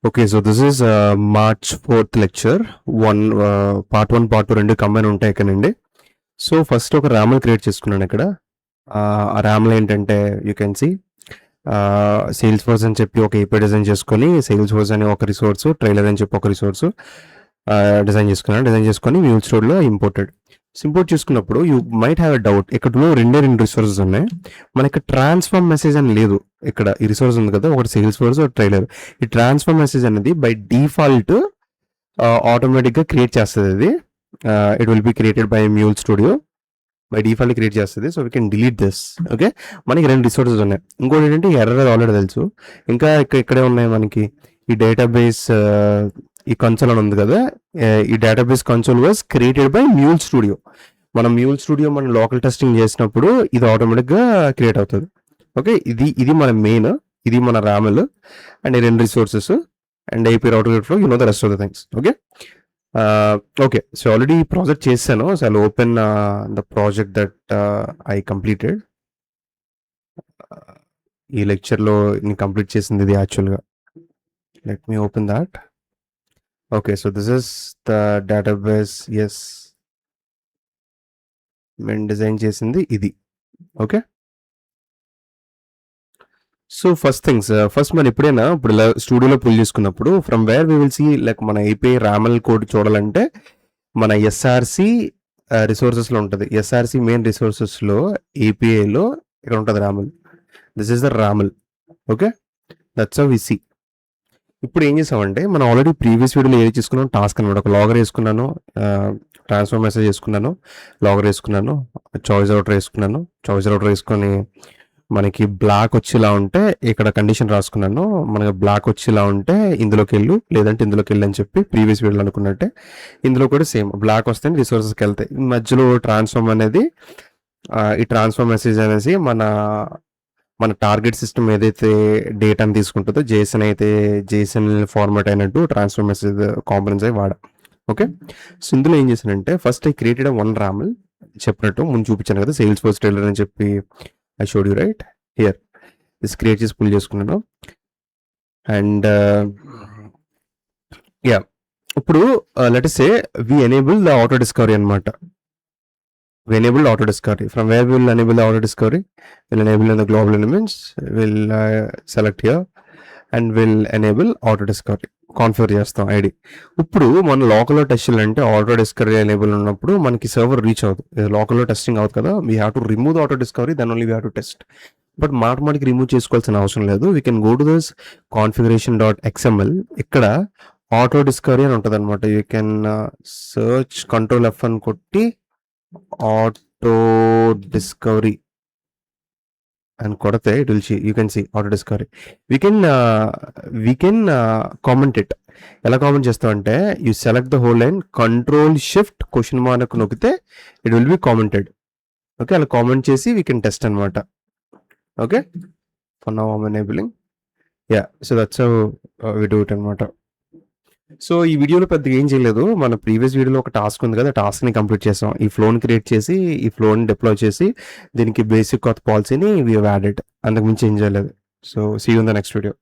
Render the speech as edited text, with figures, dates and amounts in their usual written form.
Okay, so this is March 4th lecture. Part 1, part 2 రెండు combine ఉంటాయి ఇక్కడండి. So first ఒక ర్యామ్లు create చేసుకున్నాను ఇక్కడ. ఆ ర్యామ్లో ఏంటంటే you can see Salesforce అని చెప్పి ఒక ఏపీ డిజైన్ చేసుకొని, సేల్స్ ఫోర్స్ అని ఒక రిసోర్స్, ట్రైలర్ అని చెప్పి ఒక రిసోర్స్ డిజైన్ చేసుకొని వ్యూల్ స్టోర్లో ఇంపోర్టెడ్. ఇంపోర్ట్ చేసుకున్నప్పుడు you might have a doubt, ఇక్కడ రెండు రిసోర్సెస్ ఉన్నాయి. మనకి ట్రాన్స్ఫార్మ్ మెసేజ్ అని లేదు. ఇక్కడ ఈ రిసోర్స్ ఉంది కదా, ఒకటి సేల్స్ ఫోర్స్, ఒక ట్రైలర్. ఈ ట్రాన్స్ఫార్మ్ మెసేజ్ అనేది బై డిఫాల్ట్ ఆటోమేటిక్గా క్రియేట్ చేస్తుంది. అది it will be created by Mule Studio. By default create చేస్తుంది. So we can delete this. Okay, మనకి రెండు రిసోర్సెస్ ఉన్నాయి. ఇంకోటి ఏంటంటే ఎర్రర్ ఆల్రెడీ తెలుసు. ఇంకా ఇక్కడే ఉన్నాయి మనకి ఈ డేటాబేస్. ఈ కన్సోల్ అని ఉంది కదా, ఈ database console was created by Mule studio. మనం మ్యూల్ స్టూడియో మనం లోకల్ టెస్టింగ్ చేసినప్పుడు ఇది ఆటోమేటిక్గా క్రియేట్ అవుతుంది. ఓకే, ఇది మన మెయిన్, ఇది మన ర్యామ్లు అండ్ ఈ రెండు resources and IP router flow, you know the rest of the things. Okay okay, so already project చేశాను. So I open the project that I completed. ఈ లెక్చర్లో నేను కంప్లీట్ చేసింది ఇది యాక్చువల్గా. Let me open that. Okay, so this is the database. Yes, మేము design చేసింది ఇది. ఓకే, సో ఫస్ట్ మనం ఎప్పుడైనా ఇప్పుడు ఇలా స్టూడియోలో పుల్ చేసుకున్నప్పుడు from where we will see like మన ఏపీఐ ర్యామల్ కోడ్ చూడాలంటే మన ఎస్ఆర్సి రిసోర్సెస్లో ఉంటుంది. ఎస్ఆర్సి మెయిన్ రిసోర్సెస్లో ఏపీఐలో ఇక్కడ ఉంటుంది RAML. This is the RAML. Okay, that's how we see. ఇప్పుడు ఏం చేసామంటే మనం ఆల్రెడీ ప్రీవియస్ వీడియోలో ఏది చేసుకున్నాం, టాస్క్ అనమాట. ఒక లాగర్ వేసుకున్నాను, ట్రాన్స్ఫర్ మెసేజ్ చేసుకున్నాను, లాగర్ వేసుకున్నాను, చాయిస్ అవుటర్ వేసుకున్నాను. చాయిస్ అవుటర్ వేసుకొని మనకి బ్లాక్ వచ్చేలా ఉంటే ఇక్కడ కండిషన్ రాసుకున్నాను. మనకి బ్లాక్ వచ్చేలా ఉంటే ఇందులోకి వెళ్ళు, లేదంటే ఇందులోకి వెళ్ళు అని చెప్పి ప్రీవియస్ వీడియోలో అనుకున్నట్టే ఇందులో కూడా సేమ్ బ్లాక్ వస్తే రిసోర్సెస్కి వెళ్తాయి. మధ్యలో ట్రాన్స్ఫార్మ్ అనేది ఈ ట్రాన్స్ఫార్మ్ మెసేజ్ అనేసి మన టార్గెట్ సిస్టమ్ ఏదైతే డేటాని తీసుకుంటుందో, జేసన్ ఫార్మాట్ అయినట్టు ట్రాన్స్ఫర్ మెసేజ్ కాంపనెంట్స్ అవి వాడా. ఓకే, సో ఇందులో ఏం చేశానంటే ఫస్ట్ ఐ క్రియేటెడ్ వన్ ర్యామల్. చెప్పినట్టు ముందు చూపించాను కదా, సేల్స్ ఫోర్స్ ట్రైలర్ అని చెప్పి I showed you right here. This create చేసి పుల్ చేసుకున్నాను. అండ్ యా, ఇప్పుడు let us say we enable the auto discovery అనమాట. We enable auto discovery. From where we will enable the auto discovery? We'll enable in the global elements. We'll select here and we'll enable auto discovery. Configure చేస్తాం ID. ఇప్పుడు మన లోకల్లో test చేయాలంటే auto discovery enable ఉన్నప్పుడు మనకి server reach అవుతుంది. లోకల్లో testing అవుతుంది కదా, we have to remove the auto discovery, then only we have to test. But మాటికి రిమూవ్ చేసుకోవాల్సిన అవసరం లేదు. We can go to this configuration.xml. ఇక్కడ ఆటో డిస్కవరీ అని ఉంటుంది అనమాట. You can search control F అని కొట్టి ఆటో డిస్కవరీ అని కొడితే it will you can see auto discovery. We can comment it. ఎలా కామెంట్ చేస్తామంటే you select the whole line, Ctrl+Shift ? నొక్కితే it will B commented. Okay, అలా కామెంట్ చేసి we can test అనమాట. Okay, for now I'm enabling. Yeah, so that's how we do it అనమాట. So ఈ వీడియోలో పెద్దగా ఏం చేయలేదు. మన ప్రీవియస్ వీడియోలో ఒక టాస్క్ ఉంది కదా, టాస్క్ని కంప్లీట్ చేసాం. ఈ ఫ్లోని క్రియేట్ చేసి ఈ ఫ్లోని డిప్లాయ్ చేసి దీనికి బేసిక్ కొత్త పాలసీని వీ హ్యావ్ యాడెడ్. అంతకు మించి ఏం చేయలేదు. So see you in the next video.